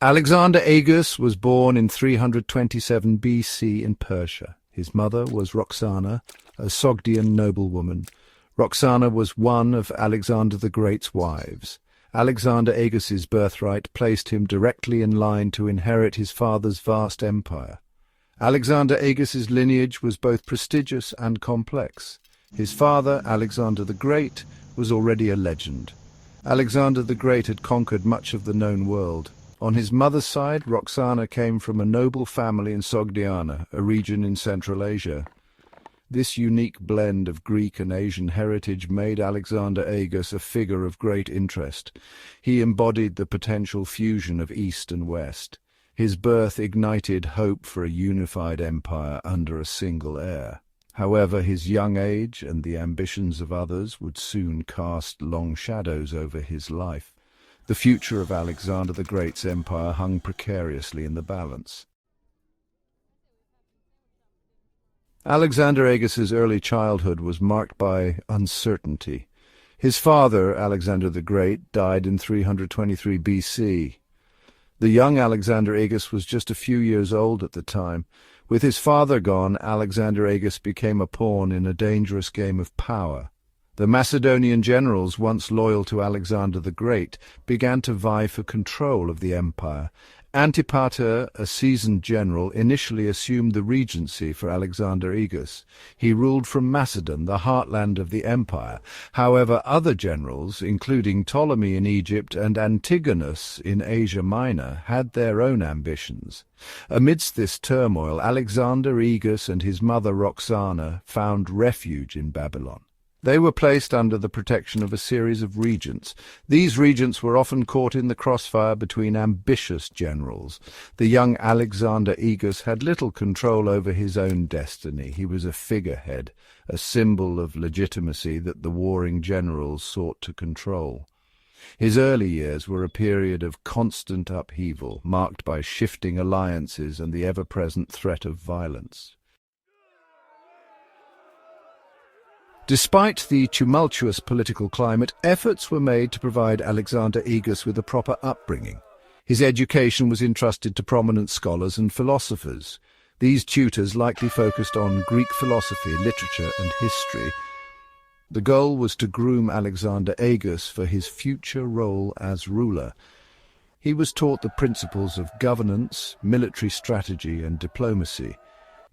Alexander Aegus was born in 327 BC in Persia. His mother was Roxana, a Sogdian noblewoman. Roxana was one of Alexander the Great's wives. Alexander Aegus's birthright placed him directly in line to inherit his father's vast empire. Alexander Aegus's lineage was both prestigious and complex. His father, Alexander the Great, was already a legend. Alexander the Great had conquered much of the known world. On his mother's side, Roxana came from a noble family in Sogdiana, a region in Central Asia. This unique blend of Greek and Asian heritage made Alexander Aegus a figure of great interest. He embodied the potential fusion of East and West. His birth ignited hope for a unified empire under a single heir. However, his young age and the ambitions of others would soon cast long shadows over his life. The future of Alexander the Great's empire hung precariously in the balance. Alexander Aegus's early childhood was marked by uncertainty. His father, Alexander the Great, died in 323 BC. The young Alexander Aegus was just a few years old at the time. With his father gone, Alexander Aegus became a pawn in a dangerous game of power. The Macedonian generals, once loyal to Alexander the Great, began to vie for control of the empire. Antipater, a seasoned general, initially assumed the regency for Alexander Aegus. He ruled from Macedon, the heartland of the empire. However, other generals, including Ptolemy in Egypt and Antigonus in Asia Minor, had their own ambitions. Amidst this turmoil, Alexander Aegus and his mother Roxana found refuge in Babylon. They were placed under the protection of a series of regents. These regents were often caught in the crossfire between ambitious generals. The young Alexander Aegus had little control over his own destiny. He was a figurehead, a symbol of legitimacy that the warring generals sought to control. His early years were a period of constant upheaval, marked by shifting alliances and the ever-present threat of violence. Despite the tumultuous political climate, efforts were made to provide Alexander Aegus with a proper upbringing. His education was entrusted to prominent scholars and philosophers. These tutors likely focused on Greek philosophy, literature, and history. The goal was to groom Alexander Aegus for his future role as ruler. He was taught the principles of governance, military strategy, and diplomacy.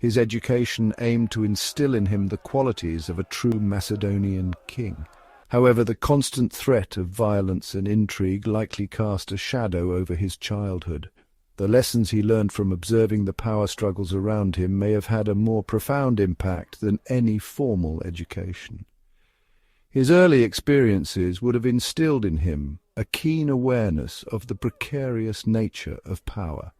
His education aimed to instill in him the qualities of a true Macedonian king. However, the constant threat of violence and intrigue likely cast a shadow over his childhood. The lessons he learned from observing the power struggles around him may have had a more profound impact than any formal education. His early experiences would have instilled in him a keen awareness of the precarious nature of power.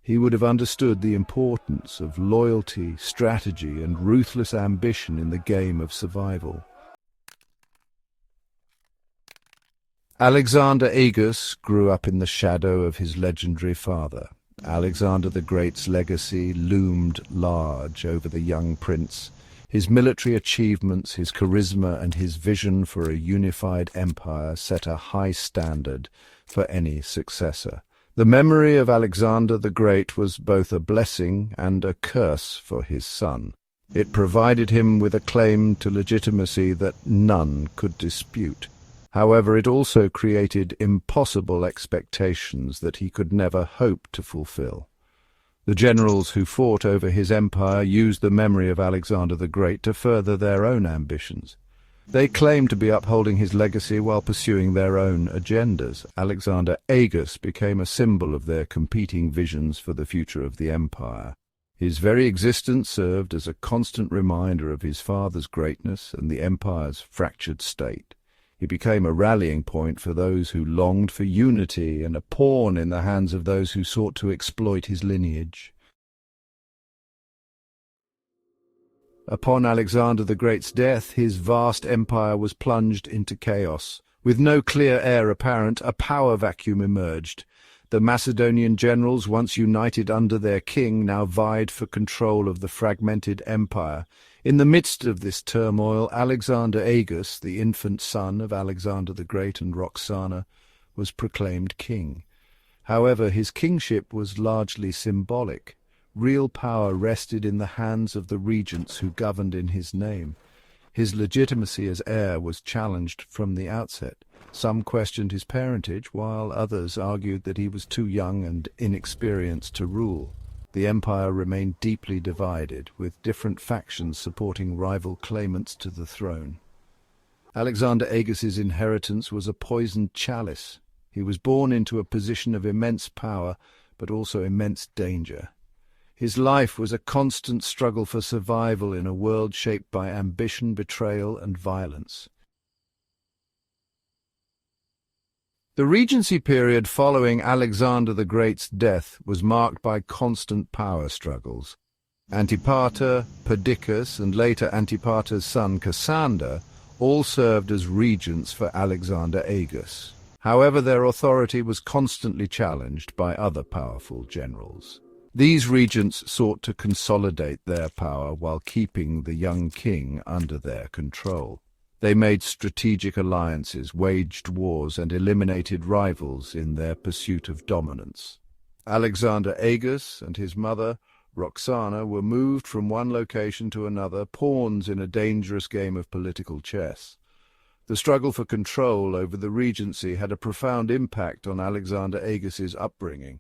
He would have understood the importance of loyalty, strategy, and ruthless ambition in the game of survival. Alexander Aegus grew up in the shadow of his legendary father. Alexander the Great's legacy loomed large over the young prince. His military achievements, his charisma, and his vision for a unified empire set a high standard for any successor. The memory of Alexander the Great was both a blessing and a curse for his son. It provided him with a claim to legitimacy that none could dispute. However, it also created impossible expectations that he could never hope to fulfill. The generals who fought over his empire used the memory of Alexander the Great to further their own ambitions. They claimed to be upholding his legacy while pursuing their own agendas. Alexander Aegus became a symbol of their competing visions for the future of the empire. His very existence served as a constant reminder of his father's greatness and the empire's fractured state. He became a rallying point for those who longed for unity and a pawn in the hands of those who sought to exploit his lineage. Upon Alexander the Great's death, his vast empire was plunged into chaos. With no clear heir apparent, a power vacuum emerged. The Macedonian generals, once united under their king, now vied for control of the fragmented empire. In the midst of this turmoil, Alexander Aegus, the infant son of Alexander the Great and Roxana, was proclaimed king. However, his kingship was largely symbolic. Real power rested in the hands of the regents who governed in his name. His legitimacy as heir was challenged from the outset. Some questioned his parentage, while others argued that he was too young and inexperienced to rule. The empire remained deeply divided, with different factions supporting rival claimants to the throne. Alexander Aegus's inheritance was a poisoned chalice. He was born into a position of immense power, but also immense danger. His life was a constant struggle for survival in a world shaped by ambition, betrayal, and violence. The regency period following Alexander the Great's death was marked by constant power struggles. Antipater, Perdiccas, and later Antipater's son Cassander all served as regents for Alexander Aegus. However, their authority was constantly challenged by other powerful generals. These regents sought to consolidate their power while keeping the young king under their control. They made strategic alliances, waged wars, and eliminated rivals in their pursuit of dominance. Alexander Aegus and his mother, Roxana, were moved from one location to another, pawns in a dangerous game of political chess. The struggle for control over the regency had a profound impact on Alexander Aegus's upbringing.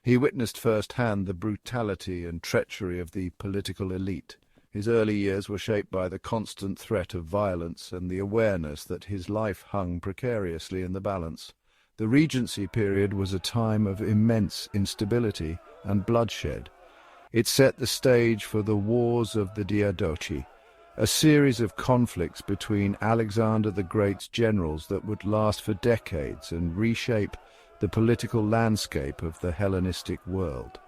He witnessed firsthand the brutality and treachery of the political elite. His early years were shaped by the constant threat of violence and the awareness that his life hung precariously in the balance. The regency period was a time of immense instability and bloodshed. It set the stage for the Wars of the Diadochi, a series of conflicts between Alexander the Great's generals that would last for decades and reshape the political landscape of the Hellenistic world.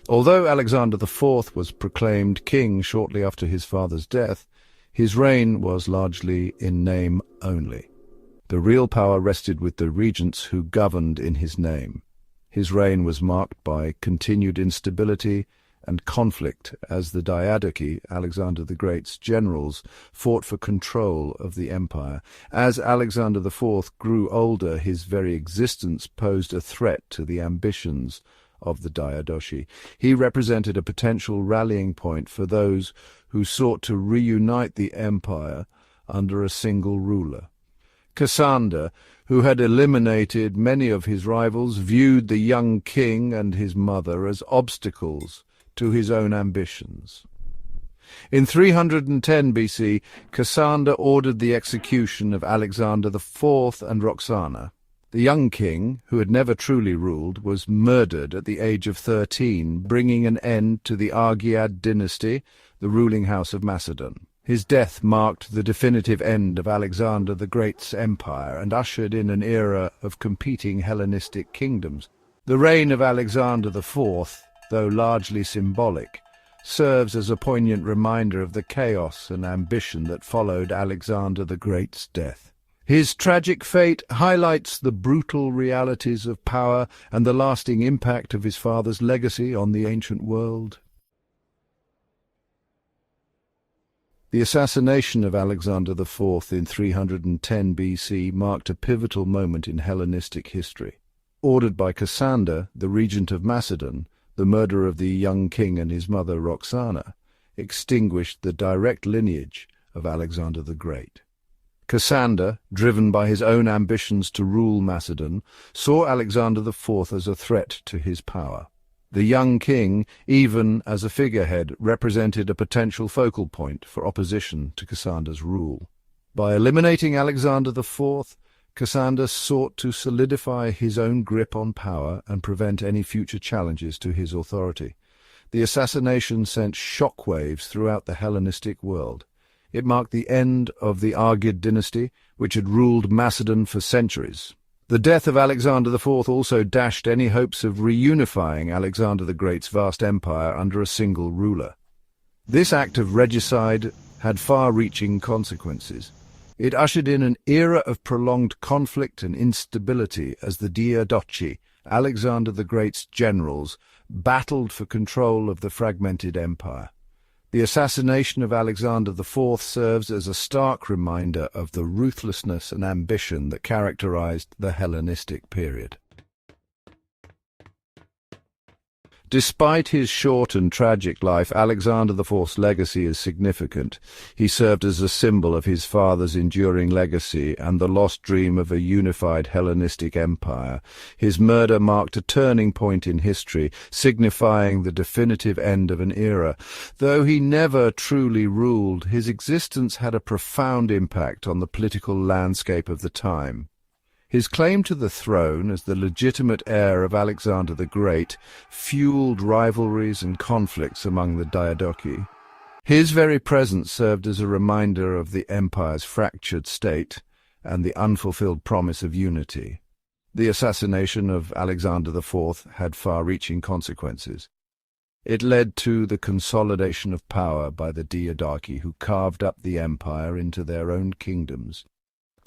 Although Alexander IV was proclaimed king shortly after his father's death, his reign was largely in name only. The real power rested with the regents who governed in his name. His reign was marked by continued instability and conflict as the Diadochi, Alexander the Great's generals, fought for control of the empire. As Alexander IV grew older, his very existence posed a threat to the ambitions of the Diadochi. He represented a potential rallying point for those who sought to reunite the empire under a single ruler. Cassander, who had eliminated many of his rivals, viewed the young king and his mother as obstacles to his own ambitions. In 310 BC, Cassander ordered the execution of Alexander IV and Roxana. The young king, who had never truly ruled, was murdered at the age of 13, bringing an end to the Argead dynasty, the ruling house of Macedon. His death marked the definitive end of Alexander the Great's empire and ushered in an era of competing Hellenistic kingdoms. The reign of Alexander IV, though largely symbolic, serves as a poignant reminder of the chaos and ambition that followed Alexander the Great's death. His tragic fate highlights the brutal realities of power and the lasting impact of his father's legacy on the ancient world. The assassination of Alexander IV in 310 BC marked a pivotal moment in Hellenistic history. Ordered by Cassander, the regent of Macedon, the murder of the young king and his mother Roxana extinguished the direct lineage of Alexander the Great. Cassander, driven by his own ambitions to rule Macedon, saw Alexander IV as a threat to his power. The young king, even as a figurehead, represented a potential focal point for opposition to Cassander's rule. By eliminating Alexander IV, Cassander sought to solidify his own grip on power and prevent any future challenges to his authority. The assassination sent shockwaves throughout the Hellenistic world. It marked the end of the Argead dynasty, which had ruled Macedon for centuries. The death of Alexander IV also dashed any hopes of reunifying Alexander the Great's vast empire under a single ruler. This act of regicide had far-reaching consequences. It ushered in an era of prolonged conflict and instability as the Diadochi, Alexander the Great's generals, battled for control of the fragmented empire. The assassination of Alexander IV serves as a stark reminder of the ruthlessness and ambition that characterized the Hellenistic period. Despite his short and tragic life, Alexander IV's legacy is significant. He served as a symbol of his father's enduring legacy and the lost dream of a unified Hellenistic empire. His murder marked a turning point in history, signifying the definitive end of an era. Though he never truly ruled, his existence had a profound impact on the political landscape of the time. His claim to the throne as the legitimate heir of Alexander the Great fueled rivalries and conflicts among the Diadochi. His very presence served as a reminder of the empire's fractured state and the unfulfilled promise of unity. The assassination of Alexander IV had far-reaching consequences. It led to the consolidation of power by the Diadochi, who carved up the empire into their own kingdoms.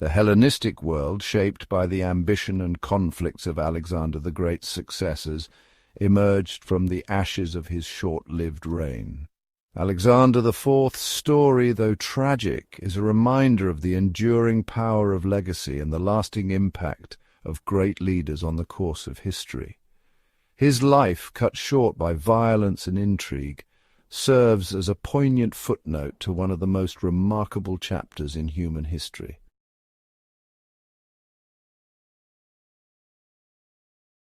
The Hellenistic world, shaped by the ambition and conflicts of Alexander the Great's successors, emerged from the ashes of his short-lived reign. Alexander IV's story, though tragic, is a reminder of the enduring power of legacy and the lasting impact of great leaders on the course of history. His life, cut short by violence and intrigue, serves as a poignant footnote to one of the most remarkable chapters in human history.